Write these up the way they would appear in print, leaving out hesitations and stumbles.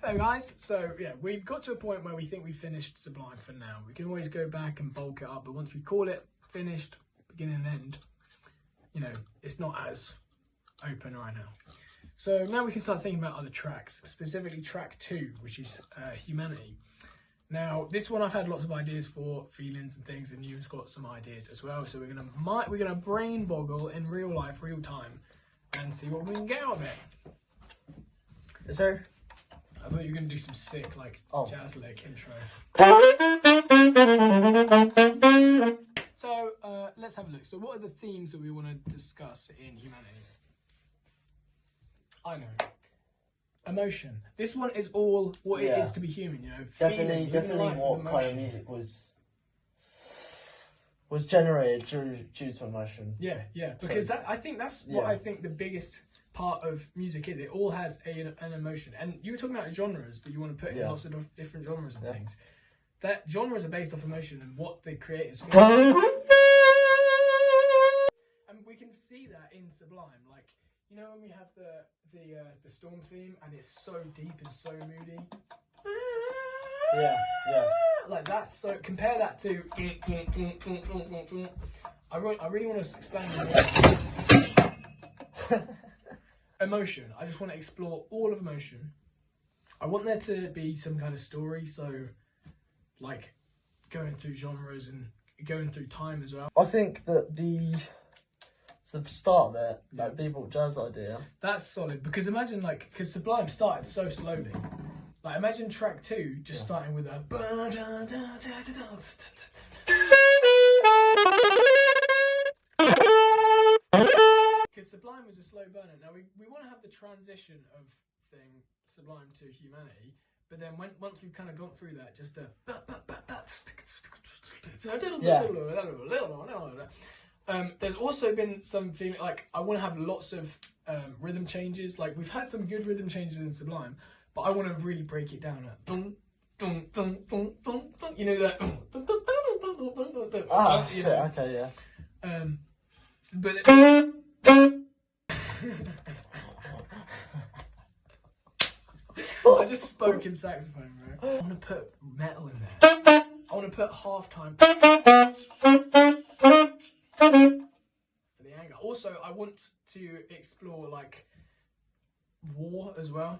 Hello guys, so yeah, we've got to a point where we think we've finished Sublime for now. We can always go back and bulk it up, but once we call it finished, beginning and end, you know, it's not as open right now. So now we can start thinking about other tracks, specifically track 2, which is Humanity. Now, this one I've had lots of ideas for, feelings and things, and you've got some ideas as well. So we're gonna brain boggle in real life, real time, and see what we can get out of it. Is there? I thought you were gonna do some sick jazz leg intro. So let's have a look. So what are the themes that we want to discuss in Humanity? I know. Emotion. This one is all what it is to be human, you know. Definitely what kind of music was generated due to emotion. Yeah, because I think that's what I think the biggest part of music is. It all has an emotion. And you were talking about genres that you want to put in lots of different genres and things. That genres are based off emotion and what the creators feel. And we can see that in Sublime. Like, you know, when we have the Storm theme and it's so deep and so moody. Yeah. Like that. So compare that to. I really want to explain emotion. I just want to explore all of emotion. I want there to be some kind of story. So, like, going through genres and going through time as well. I think that the start of it, like bebop jazz idea. That's solid because imagine because Sublime started so slowly. Like imagine track 2 just starting with a. Because Sublime was a slow burner. Now we want to have the transition of Sublime to Humanity, but then once we've kind of gone through that, just a. There's also been some feeling like I want to have lots of rhythm changes. Like we've had some good rhythm changes in Sublime, but I want to really break it down. You know that. Shit, okay, yeah. But. I just spoke in saxophone, bro. I want to put metal in there. I want to put halftime. For the anger. Also, I want to explore like war as well.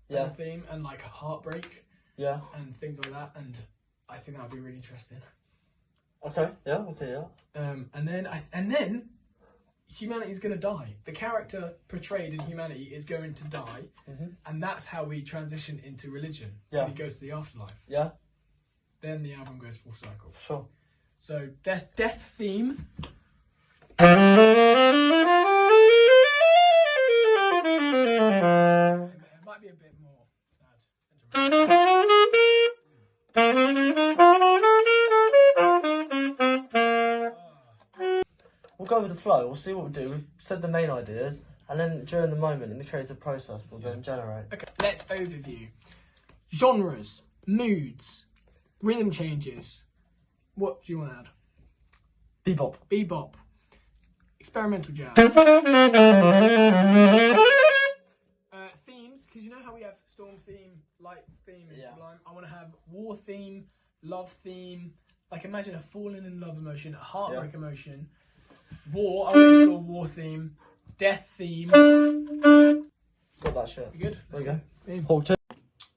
Yeah. As a theme and like heartbreak. Yeah. And things like that, and I think that would be really interesting. Okay. Yeah. And then humanity's gonna die. The character portrayed in Humanity is going to die, and that's how we transition into religion. Yeah. He goes to the afterlife. Yeah. Then the album goes full circle. Sure. So death theme. It might be a bit more sad. We'll go with the flow. We'll see what we do. We've said the main ideas, and then during the moment in the creative process, we'll then generate. Okay, let's overview genres, moods, rhythm changes. What do you want to add? Bebop, experimental jazz. Themes, because you know how we have Storm theme, Light theme, and Sublime. I want to have war theme, love theme. Like imagine a falling in love emotion, a heartbreak emotion. War, I want to explore war theme, death theme. Got that shit. You good? There we go.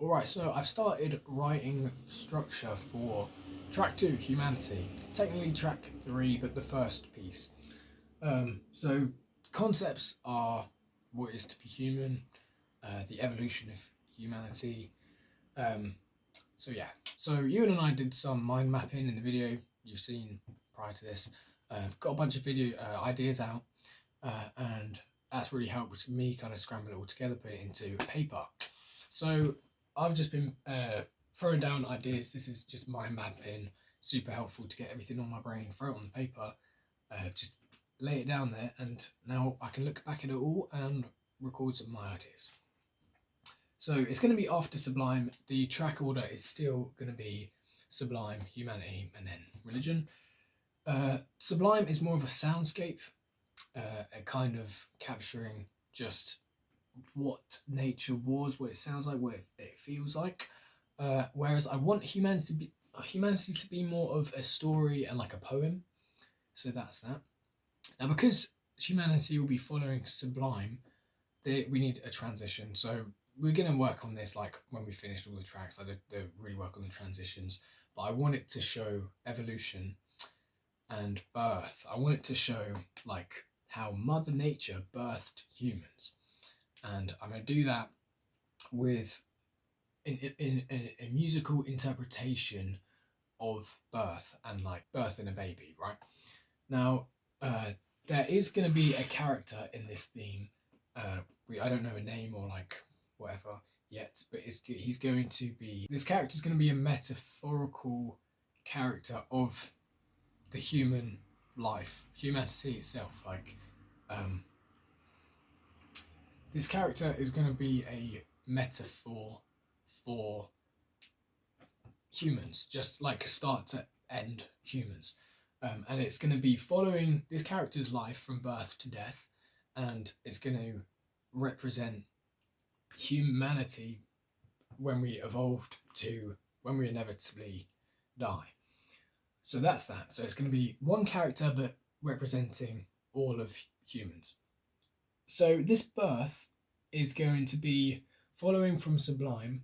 Alright, so I've started writing structure for track 2, Humanity. Technically track 3, but the first piece. So concepts are what is to be human, the evolution of humanity. So Ewan and I did some mind mapping in the video you've seen prior to this. Got a bunch of video ideas out, and that's really helped me kind of scramble it all together, put it into a paper. So I've just been throwing down ideas. This is just mind mapping, super helpful to get everything on my brain, throw it on the paper, just lay it down there, and now I can look back at it all and record some of my ideas. So it's going to be after Sublime. The track order is still going to be Sublime, Humanity, and then Religion. Sublime is more of a soundscape, a kind of capturing just what nature was, what it sounds like, what it feels like. Whereas I want humanity to be more of a story and like a poem. So that's that. Now, because humanity will be following Sublime, we need a transition. So we're going to work on this like when we finished all the tracks. I did really work on the transitions, but I want it to show evolution and birth. I want it to show like how Mother Nature birthed humans, and I'm going to do that with in a musical interpretation of birth and like birthing a baby. Right now, there is going to be a character in this theme. I don't know a name or like whatever yet, but he's going to be, this character is going to be a metaphorical character of the human life, humanity itself. Like, this character is going to be a metaphor for humans, just like start to end humans. And it's going to be following this character's life from birth to death, and it's going to represent humanity when we evolved to when we inevitably die. So that's that. So it's going to be one character but representing all of humans. So this birth is going to be following from Sublime.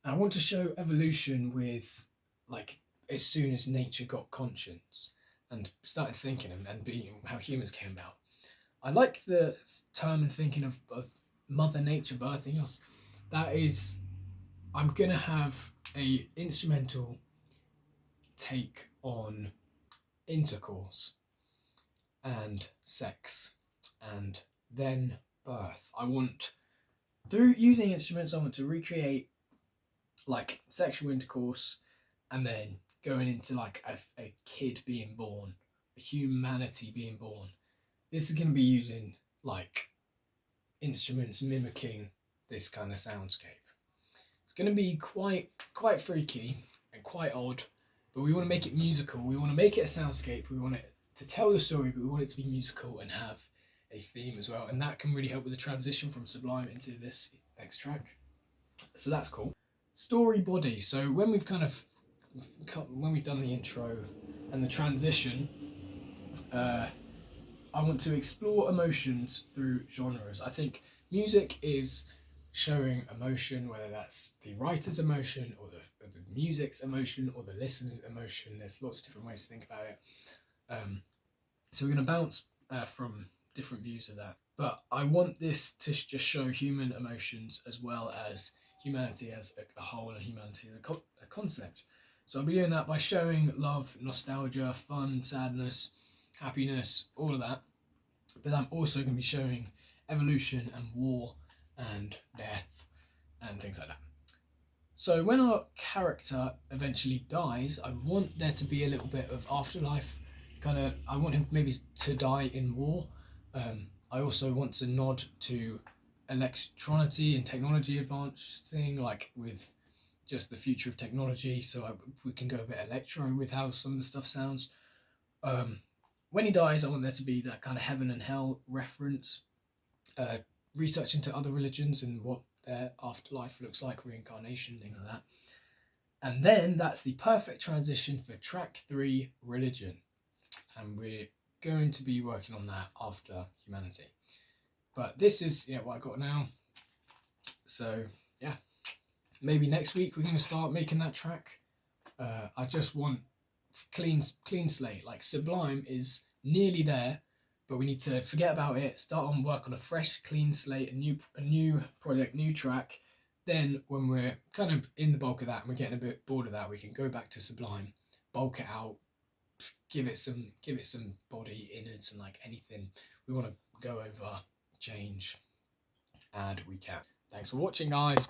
And I want to show evolution with like as soon as nature got conscience and started thinking and being how humans came about. I like the term and thinking of Mother Nature birthing us. That is, I'm gonna have a instrumental take on intercourse and sex and then birth. I want, through using instruments, I want to recreate like sexual intercourse and then going into like a kid being born, a humanity being born. This is going to be using like instruments mimicking this kind of soundscape. It's going to be quite freaky and quite odd, but we want to make it musical. We want to make it a soundscape. We want it to tell the story, but we want it to be musical and have a theme as well. And that can really help with the transition from Sublime into this next track. So that's cool. Story body. So when we've done the intro and the transition, I want to explore emotions through genres. I think music is showing emotion, whether that's the writer's emotion or the music's emotion or the listener's emotion. There's lots of different ways to think about it. So we're going to bounce from different views of that. But I want this to just show human emotions as well as humanity as a whole and humanity as a concept. So I'll be doing that by showing love, nostalgia, fun, sadness, happiness, all of that. But I'm also going to be showing evolution and war and death and things like that. So when our character eventually dies, I want there to be a little bit of afterlife. I want him maybe to die in war. I also want to nod to electronity and technology advancing, like with just the future of technology. So we can go a bit electro with how some of the stuff sounds. When he dies, I want there to be that kind of heaven and hell reference, research into other religions and what their afterlife looks like, reincarnation, things like that. And then that's the perfect transition for track 3, Religion. And we're going to be working on that after Humanity. But this is what I got now. So yeah, maybe next week we're going to start making that track. I just want clean slate. Like Sublime is nearly there, but we need to forget about it, start on work on a fresh clean slate, a new project, new track. Then when we're kind of in the bulk of that and we're getting a bit bored of that, we can go back to Sublime, bulk it out, give it some body, innards, and like anything we want to go over, change, add, we can. Thanks for watching, guys.